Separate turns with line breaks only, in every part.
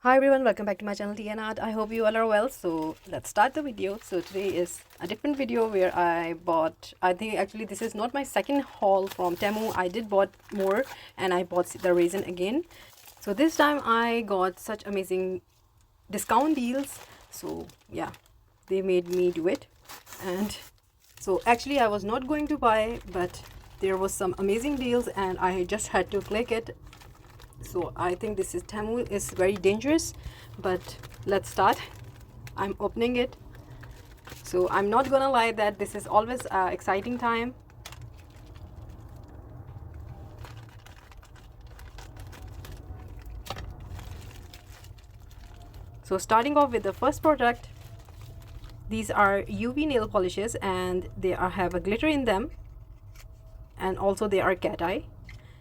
Hi everyone, welcome back to my channel Tea&Art. I hope you all are well. So let's start the video. So today is a different video where I bought, I think actually this is not my second haul from Temu. I did bought more and I bought the resin again. So this time I got such amazing discount deals. So yeah, they made me do it. And so actually I was not going to buy, but there was some amazing deals and I just had to click it. So I think this is Temu is very dangerous, but let's start. I'm opening it. So I'm not gonna lie that this is always an exciting time. So starting off with the first product, these are UV nail polishes and they have a glitter in them, and also they are cat eye.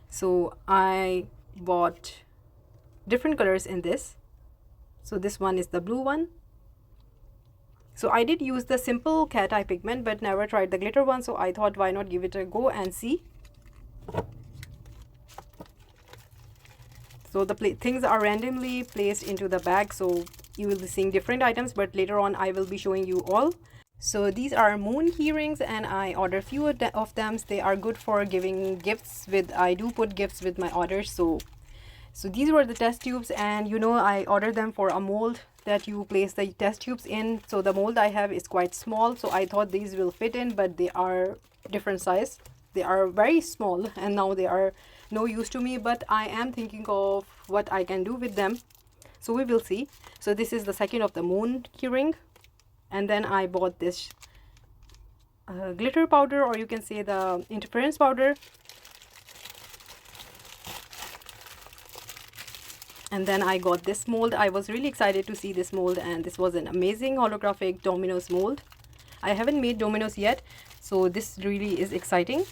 So I bought different colors in this. So this one is the blue one. So I did use the simple cat eye pigment but never tried the glitter one, so I thought why not give it a go and see. So the things are randomly placed into the bag, so you will be seeing different items, but later on I will be showing you all. So these are moon key rings and I ordered few of them. They are good for giving gifts with. I do put gifts with my orders. So these were the test tubes, and you know I ordered them for a mold that you place the test tubes in. So the mold I have is quite small, so I thought these will fit in, but they are different size. They are very small and now they are no use to me, but I am thinking of what I can do with them. So we will see. So this is the second of the moon keyring, and then I bought this glitter powder, or you can say the interference powder. And then I got this mold. I was really excited to see this mold, and this was an amazing holographic dominoes mold. I haven't made dominoes yet, so this really is exciting.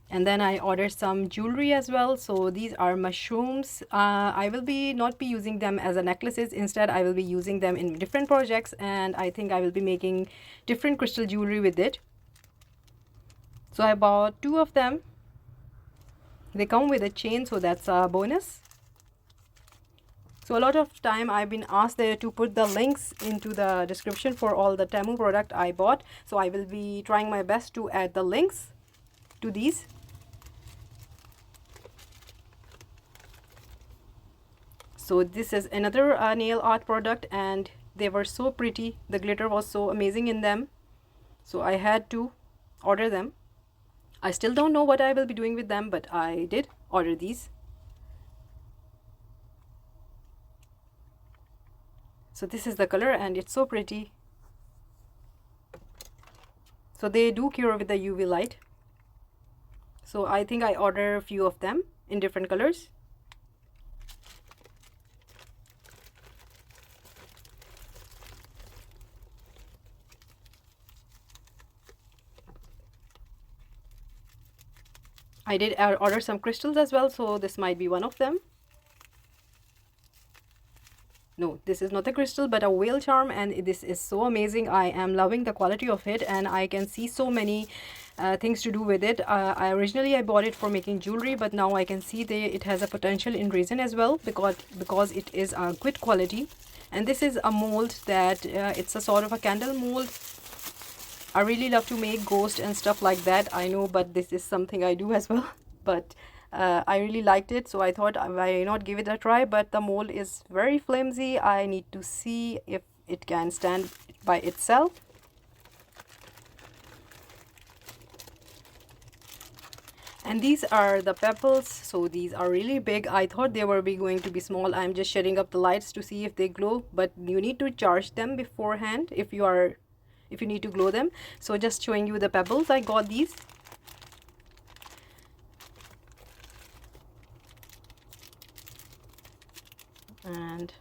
And then I ordered some jewelry as well. So these are mushrooms. I will not be using them as a necklaces. Instead, I will be using them in different projects, and I think I will be making different crystal jewelry with it. So I bought two of them. They come with a chain, so that's a bonus. So a lot of time I've been asked there to put the links into the description for all the Temu product I bought. So I will be trying my best to add the links to these. So this is another nail art product, and they were so pretty. The glitter was so amazing in them, so I had to order them. I still don't know what I will be doing with them, but I did order these. So this is the color and it's so pretty. So they do cure with the UV light. So I think I ordered a few of them in different colors. I did order some crystals as well, so this might be one of them. No, this is not a crystal but a whale charm, and this is so amazing. I am loving the quality of it, and I can see so many things to do with it. I originally bought it for making jewelry, but now I can see it has a potential in resin as well, because it is a good quality. And this is a mold that it's a sort of a candle mold. I really love to make ghosts and stuff like that, I know, but this is something I do as well. But I really liked it, so I thought why not give it a try. But the mold is very flimsy. I need to see if it can stand by itself. And these are the pebbles. So these are really big. I thought they were going to be small. I'm just shutting up the lights to see if they glow, but you need to charge them beforehand if you need to glow them. So just showing you the pebbles. I got these. And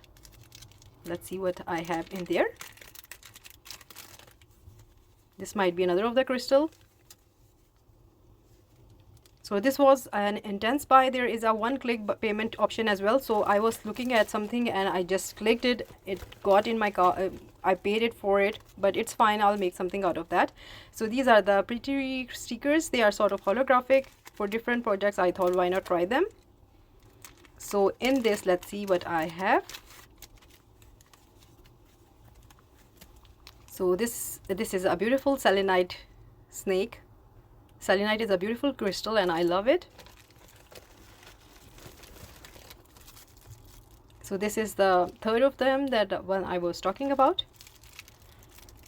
let's see what I have in there. This might be another of the crystal. So this was an intense buy. There is a one-click payment option as well. So I was looking at something and I just clicked it. It got in my car. I paid it for it, but it's fine. I'll make something out of that. So these are the pretty stickers. They are sort of holographic for different projects. I thought why not try them. So in this, let's see what I have. So this is a beautiful selenite snake. Selenite is a beautiful crystal and I love it. So this is the third of them, that one I was talking about.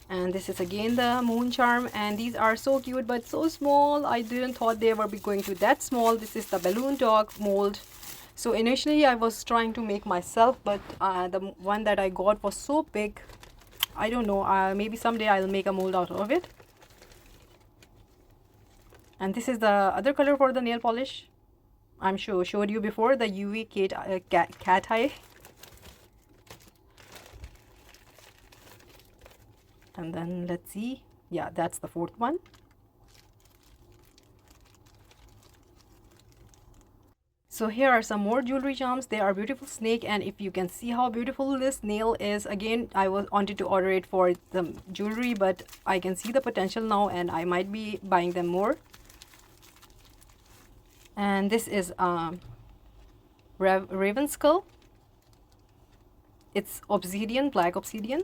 And this is again the moon charm, and these are so cute but so small. I didn't thought they were going to that small. This is the balloon dog mold. So initially I was trying to make myself, but the one that I got was so big. I don't know, maybe someday I'll make a mold out of it. And this is the other color for the nail polish. I'm sure showed you before, the UV cat eye. And then let's see, yeah, that's the fourth one. So here are some more jewelry charms. They are beautiful snake, and if you can see how beautiful this nail is, again I wanted to order it for the jewelry, but I can see the potential now and I might be buying them more. And this is raven skull. It's obsidian, black obsidian.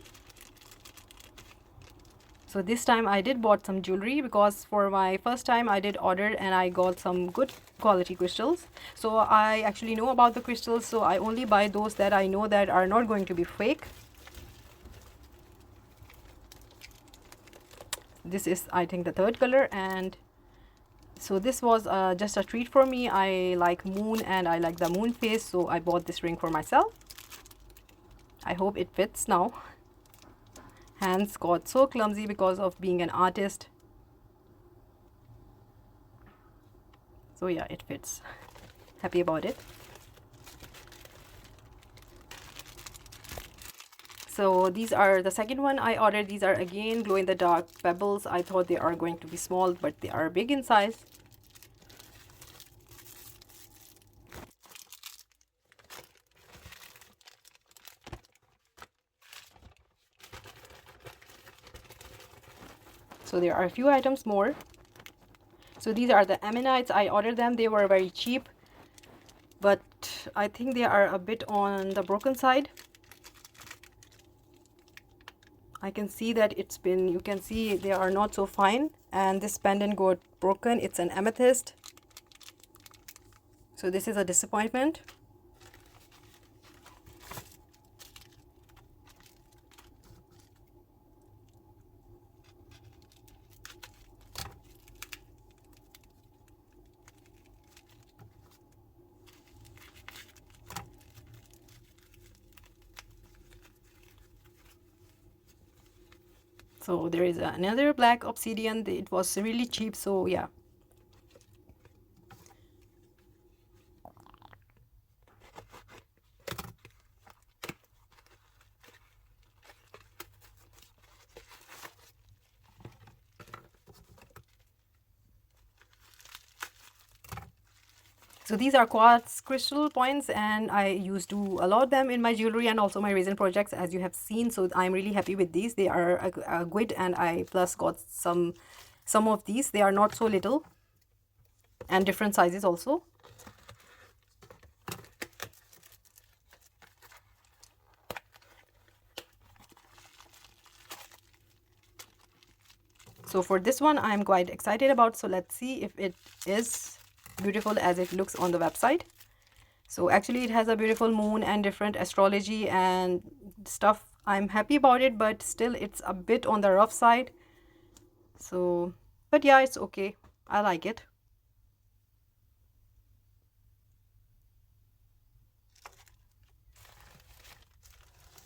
So this time I did bought some jewelry, because for my first time I did order and I got some good quality crystals. So I actually know about the crystals, so I only buy those that I know that are not going to be fake. This is, I think, the third color, and so this was just a treat for me. I like moon and I like the moon face, so I bought this ring for myself. I hope it fits now. Hands got so clumsy because of being an artist. So yeah, it fits. Happy about it. So these are the second one I ordered. These are again glow in the dark pebbles. I thought they are going to be small, but they are big in size. So there are a few items more. So these are the ammonites. I ordered them. They were very cheap, but I think they are a bit on the broken side. I can see that it's been, you can see they are not so fine, and this pendant got broken. It's an amethyst. So this is a disappointment. So there is another black obsidian. It was really cheap, so yeah. So these are quartz crystal points, and I used to allot them in my jewelry and also my resin projects, as you have seen. So I'm really happy with these. They are good, and I plus got some of these. They are not so little, and different sizes also. So for this one I'm quite excited about. So let's see if it is beautiful as it looks on the website. So actually it has a beautiful moon and different astrology and stuff. I'm happy about it, but still it's a bit on the rough side. So, but yeah, it's okay. I like it.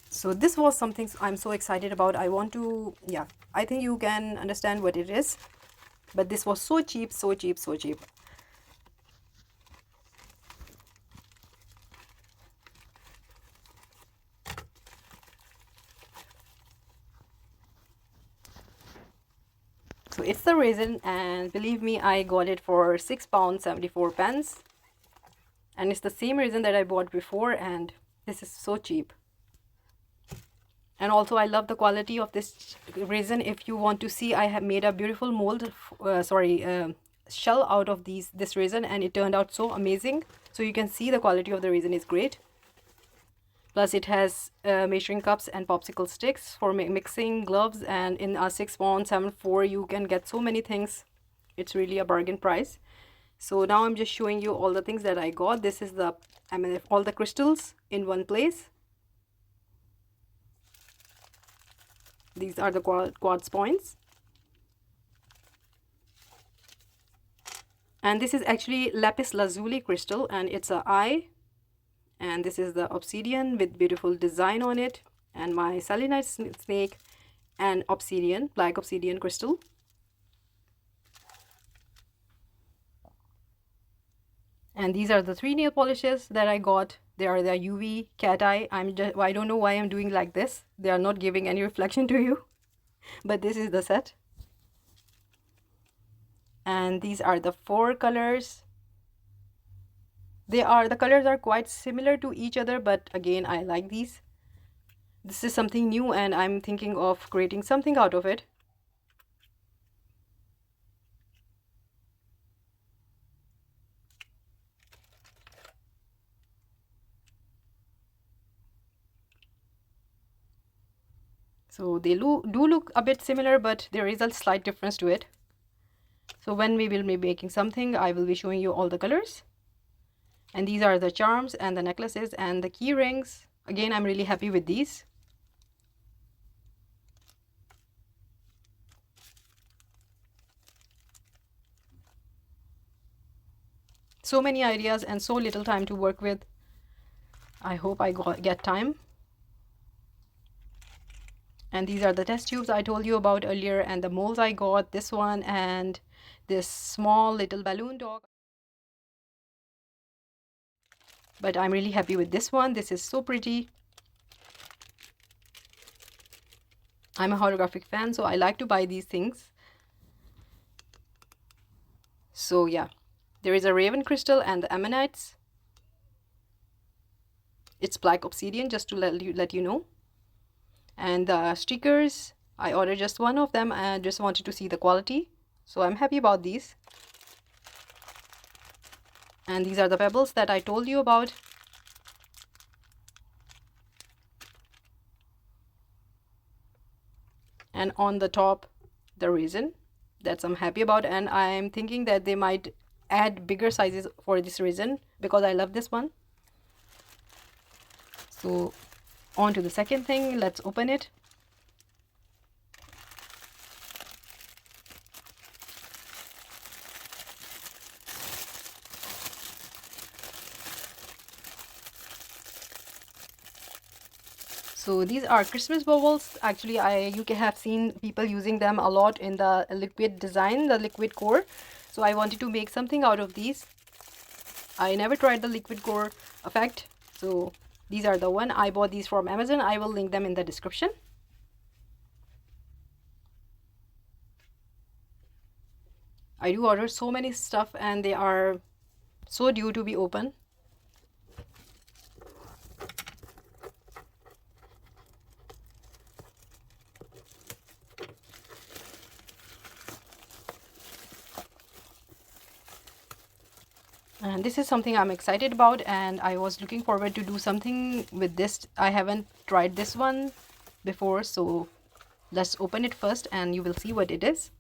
So this was something I'm so excited about. I want to, yeah, I think you can understand what it is. But this was so cheap, so cheap, so cheap. So it's the resin, and believe me, I got it for £6.74, and it's the same resin that I bought before, and this is so cheap. And also I love the quality of this resin. If you want to see, I have made a beautiful mold, shell out of this resin, and it turned out so amazing. So you can see the quality of the resin is great. Plus it has measuring cups and popsicle sticks for mixing, gloves, and in a 6-pound 7.4 you can get so many things. It's really a bargain price. So now I'm just showing you all the things that I got. This is the all the crystals in one place. These are the quartz points. And this is actually lapis lazuli crystal, and it's an eye. And this is the obsidian with beautiful design on it, and my selenite snake and obsidian, black obsidian crystal. And these are the 3 nail polishes that I got. They are the UV cat eye. I don't know why I'm doing like this. They are not giving any reflection to you, but this is the set. And these are the 4 colors. The colors are quite similar to each other, but again, I like these. This is something new, and I'm thinking of creating something out of it. So they do look a bit similar, but there is a slight difference to it. So when we will be making something, I will be showing you all the colors. And these are the charms and the necklaces and the key rings. Again, I'm really happy with these. So many ideas and so little time to work with. I hope I get time. And these are the test tubes I told you about earlier, and the molds I got, this one and this small little balloon dog. But I'm really happy with this one. This is so pretty. I'm a holographic fan, so I like to buy these things. So yeah, there is a raven crystal and the ammonites. It's black obsidian, just to let you know. And the stickers, I ordered just one of them and just wanted to see the quality. So I'm happy about these. And these are the pebbles that I told you about. And on the top, the resin. That's I'm happy about, and I'm thinking that they might add bigger sizes for this resin because I love this one. So on to the second thing, let's open it. So these are Christmas baubles. Actually, you can have seen people using them a lot in the liquid design, the liquid core. So I wanted to make something out of these. I never tried the liquid core effect. So these are the one. I bought these from Amazon. I will link them in the description. I do order so many stuff and they are so due to be open. And this is something I'm excited about, and I was looking forward to do something with this. I haven't tried this one before, so let's open it first and you will see what it is.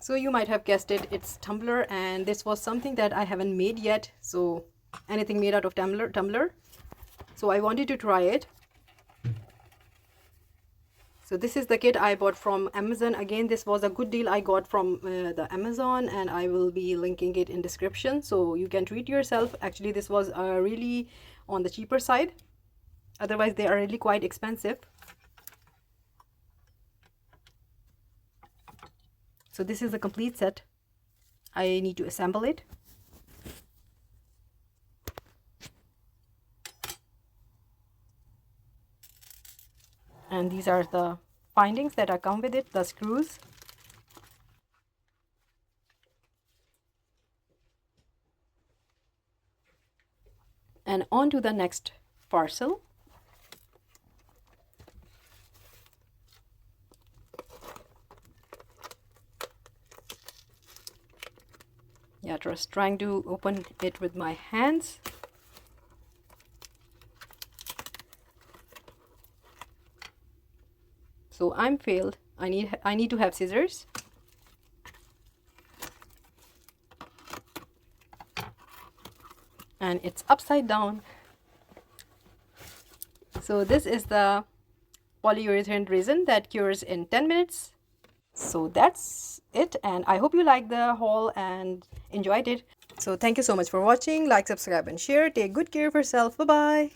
So you might have guessed it, it's tumbler, and this was something that I haven't made yet. So anything made out of tumbler. So I wanted to try it. So this is the kit I bought from Amazon. Again, this was a good deal I got from the Amazon, and I will be linking it in description so you can treat yourself. Actually, this was really on the cheaper side. Otherwise, they are really quite expensive. So this is the complete set. I need to assemble it. And these are the findings that come with it, the screws. And on to the next parcel. Yeah, just trying to open it with my hands. So I'm failed. I need to have scissors. And it's upside down. So this is the polyurethane resin that cures in 10 minutes. So that's it, and I hope you liked the haul and enjoyed it. So thank you so much for watching. Like, subscribe and share. Take good care of yourself. Bye bye.